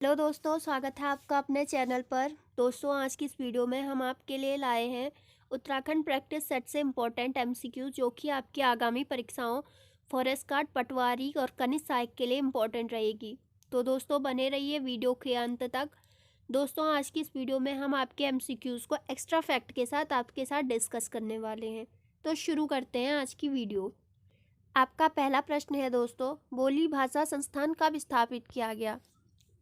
Hello दोस्तों, स्वागत है आपका अपने चैनल पर। दोस्तों, आज की इस वीडियो में हम आपके लिए लाए हैं उत्तराखंड प्रैक्टिस सेट से इम्पोर्टेंट एमसीक्यू, जो कि आपकी आगामी परीक्षाओं फॉरेस्ट गार्ड, पटवारी और खनिज सहायक के लिए इम्पोर्टेंट रहेगी। तो दोस्तों, बने रहिए वीडियो के अंत तक। दोस्तों, आज की इस वीडियो में हम आपके एमसीक्यूज़ को एक्स्ट्रा फैक्ट के साथ आपके साथ डिस्कस करने वाले हैं। तो शुरू करते हैं आज की वीडियो। आपका पहला प्रश्न है दोस्तों, बोली भाषा संस्थान कब स्थापित किया गया?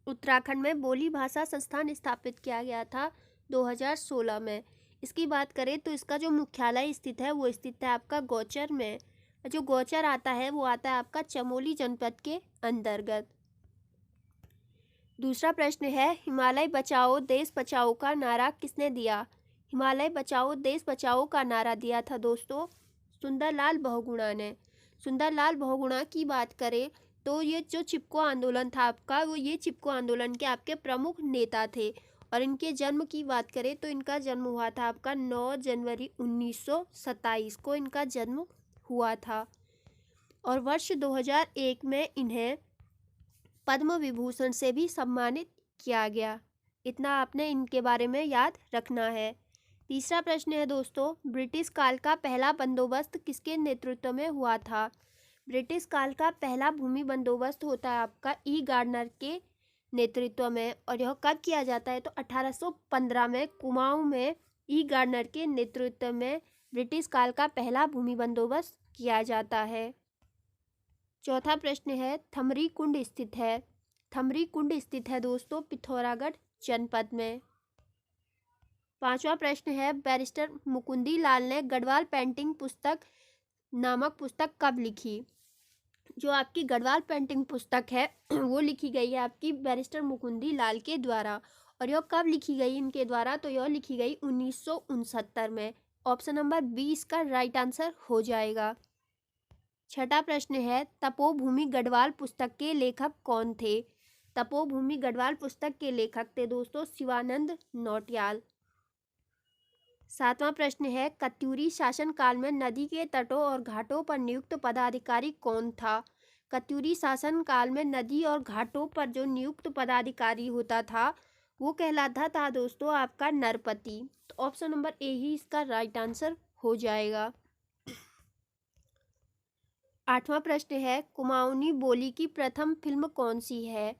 उत्तराखंड में बोली भाषा संस्थान स्थापित किया गया था 2016 में। इसकी बात करें तो इसका जो मुख्यालय स्थित है वो स्थित है आपका गौचर में। जो गौचर आता है वो आता है आपका चमोली जनपद के अंतर्गत। दूसरा प्रश्न है, हिमालय बचाओ देश बचाओ का नारा किसने दिया? हिमालय बचाओ देश बचाओ का नारा दिया था दोस्तों सुंदरलाल बहुगुणा ने। सुंदरलाल बहुगुणा की बात करें तो ये जो चिपको आंदोलन था आपका, वो ये चिपको आंदोलन के आपके प्रमुख नेता थे। और इनके जन्म की बात करें तो इनका जन्म हुआ था आपका 9 जनवरी 1927 को इनका जन्म हुआ था। और वर्ष 2001 में इन्हें पद्म विभूषण से भी सम्मानित किया गया। इतना आपने इनके बारे में याद रखना है। तीसरा प्रश्न है दोस्तों, ब्रिटिश काल का पहला बंदोबस्त किसके नेतृत्व में हुआ था? ब्रिटिश काल का पहला भूमि बंदोबस्त होता है आपका ई गार्डनर के नेतृत्व में। और यह कब किया जाता है तो 1815 में कुमाऊं में ई गार्डनर के नेतृत्व में ब्रिटिश काल का पहला भूमि बंदोबस्त किया जाता है। चौथा प्रश्न है, थमरी कुंड स्थित है? थमरी कुंड स्थित है दोस्तों पिथौरागढ़ जनपद में। पांचवा प्रश्न है, बैरिस्टर मुकुंदी लाल ने गढ़वाल पेंटिंग पुस्तक नामक पुस्तक कब लिखी? जो आपकी गढ़वाल पेंटिंग पुस्तक है वो लिखी गई है आपकी बैरिस्टर मुकुंदी लाल के द्वारा। और यह कब लिखी गई इनके द्वारा? तो यह लिखी गई 1969 में। ऑप्शन नंबर 20 का राइट आंसर हो जाएगा। छठा प्रश्न है, तपोभूमि गढ़वाल पुस्तक के लेखक कौन थे? तपोभूमि गढ़वाल पुस्तक के लेखक थे दोस्तों शिवानंद नौटियाल। सातवां प्रश्न है, कत्यूरी शासन काल में नदी के तटों और घाटों पर नियुक्त पदाधिकारी कौन था? कत्यूरी शासन काल में नदी और घाटों पर जो नियुक्त पदाधिकारी होता था वो कहलाता था दोस्तों आपका नरपति। तो ऑप्शन नंबर ए ही इसका राइट आंसर हो जाएगा। आठवां प्रश्न है, कुमाऊनी बोली की प्रथम फिल्म कौन सी है?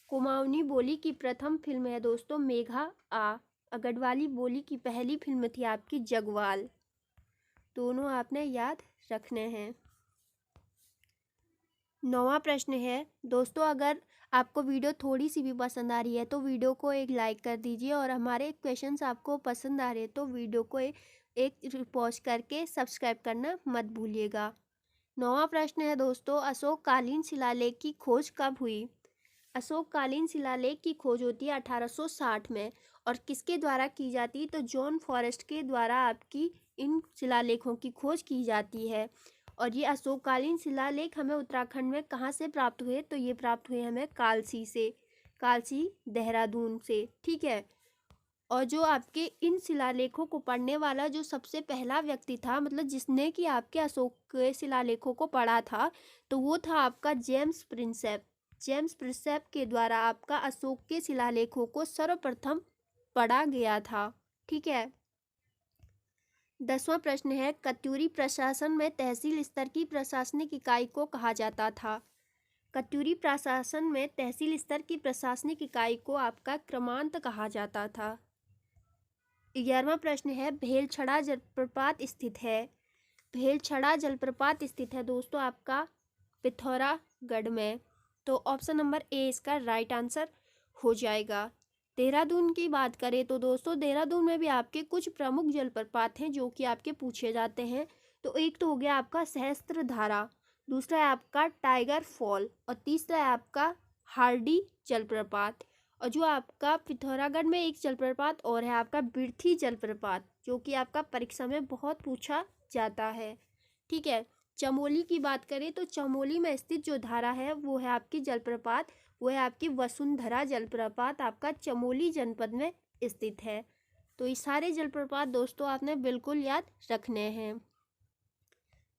कुमाऊनी बोली की प्रथम फिल्म है दोस्तों मेघा आ। गढ़वाली बोली की पहली फिल्म थी आपकी जगवाल। दोनों आपने याद रखने हैं। नौवां प्रश्न है दोस्तों, अगर आपको वीडियो थोड़ी सी भी पसंद आ रही है तो वीडियो को एक लाइक कर दीजिए। और हमारे क्वेश्चंस आपको पसंद आ रहे हैं तो वीडियो को एक पॉज करके सब्सक्राइब करना मत भूलिएगा। नौवां प्रश्न है दोस्तों, अशोककालीन शिलालेख की खोज कब हुई? अशोककालीन शिलालेख की खोज होती है 1860 में। और किसके द्वारा की जाती है? तो जॉन फॉरेस्ट के द्वारा आपकी इन शिलालेखों की खोज की जाती है। और ये अशोककालीन शिलालेख हमें उत्तराखंड में कहाँ से प्राप्त हुए? तो ये प्राप्त हुए हमें कालसी से, कालसी देहरादून से। ठीक है। और जो आपके इन शिलालेखों को पढ़ने वाला जो सबसे पहला व्यक्ति था, मतलब जिसने कि आपके अशोक के शिलालेखों को पढ़ा था, तो वो था आपका जेम्स प्रिंसेप। जेम्स प्रिंसेप के द्वारा आपका अशोक के शिलालेखों को सर्वप्रथम पढ़ा गया था। ठीक है। 10वां प्रश्न है, कत्यूरी प्रशासन में तहसील स्तर की प्रशासनिक इकाई को कहा जाता था? कत्यूरी प्रशासन में तहसील स्तर की प्रशासनिक इकाई को आपका क्रमांत कहा जाता था। 11वां प्रश्न है, भेलछड़ा जलप्रपात स्थित है? भेलछड़ा जलप्रपात स्थित है दोस्तों आपका पिथौरागढ़ में। तो ऑप्शन नंबर ए इसका राइट आंसर हो जाएगा। देहरादून की बात करें तो दोस्तों देहरादून में भी आपके कुछ प्रमुख जलप्रपात हैं जो कि आपके पूछे जाते हैं। तो एक तो हो गया आपका सहस्त्रधारा, दूसरा है आपका टाइगर फॉल, और तीसरा है आपका हार्डी जलप्रपात। और जो आपका पिथौरागढ़ में एक जलप्रपात और है आपका बिरथी जलप्रपात, जो कि आपका परीक्षा में बहुत पूछा जाता है। ठीक है। चमोली की बात करें तो चमोली में स्थित जो धारा है वो है आपकी जलप्रपात, वो है आपकी वसुंधरा जलप्रपात, आपका चमोली जनपद में स्थित है। तो ये सारे जलप्रपात दोस्तों आपने बिल्कुल याद रखने हैं।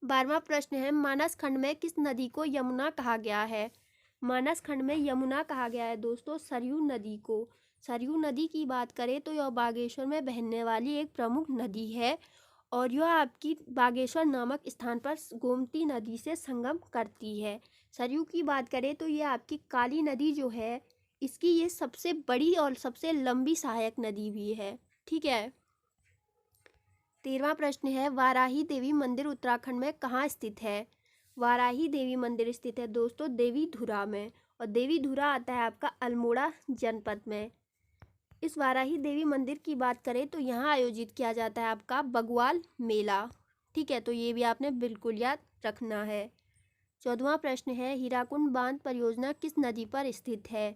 12वां प्रश्न है, मानस खंड में किस नदी को यमुना कहा गया है? मानस खंड में यमुना कहा गया है दोस्तों सरयू नदी को। सरयू नदी की बात करें तो यह बागेश्वर में बहने वाली एक प्रमुख नदी है और यह आपकी बागेश्वर नामक स्थान पर गोमती नदी से संगम करती है। सरयू की बात करें तो ये आपकी काली नदी जो है इसकी ये सबसे बड़ी और सबसे लंबी सहायक नदी भी है। ठीक है। 13वां प्रश्न है वाराही देवी मंदिर उत्तराखंड में कहाँ स्थित है। वाराही देवी मंदिर स्थित है दोस्तों देवीधुरा में और देवीधुरा आता है आपका अल्मोड़ा जनपद में। इस वाराही देवी मंदिर की बात करें तो यहाँ आयोजित किया जाता है आपका बग्वाल मेला। ठीक है, तो ये भी आपने बिल्कुल याद रखना है। 14वां प्रश्न है हीराकुंड बांध परियोजना किस नदी पर स्थित है।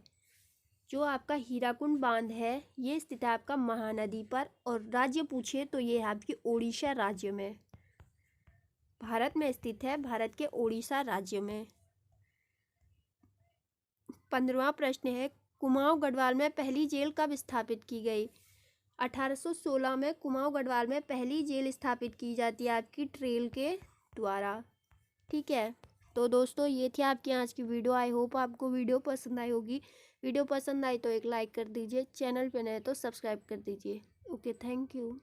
जो आपका हीराकुंड बांध है ये स्थित है आपका महानदी पर और राज्य पूछे तो ये है आपकी ओडिशा राज्य में, भारत में स्थित है, भारत के ओडिशा राज्य में। 15वां प्रश्न है कुमाऊं गढ़वाल में पहली जेल कब स्थापित की गई। 1816 में कुमाऊं गढ़वाल में पहली जेल स्थापित की जाती है आपकी ट्रेल के द्वारा। ठीक है, तो दोस्तों ये थी आपकी आज की वीडियो। आई होप आपको वीडियो पसंद आई होगी। वीडियो पसंद आई तो एक लाइक कर दीजिए, चैनल पे नए तो सब्सक्राइब कर दीजिए। Okay, thank you.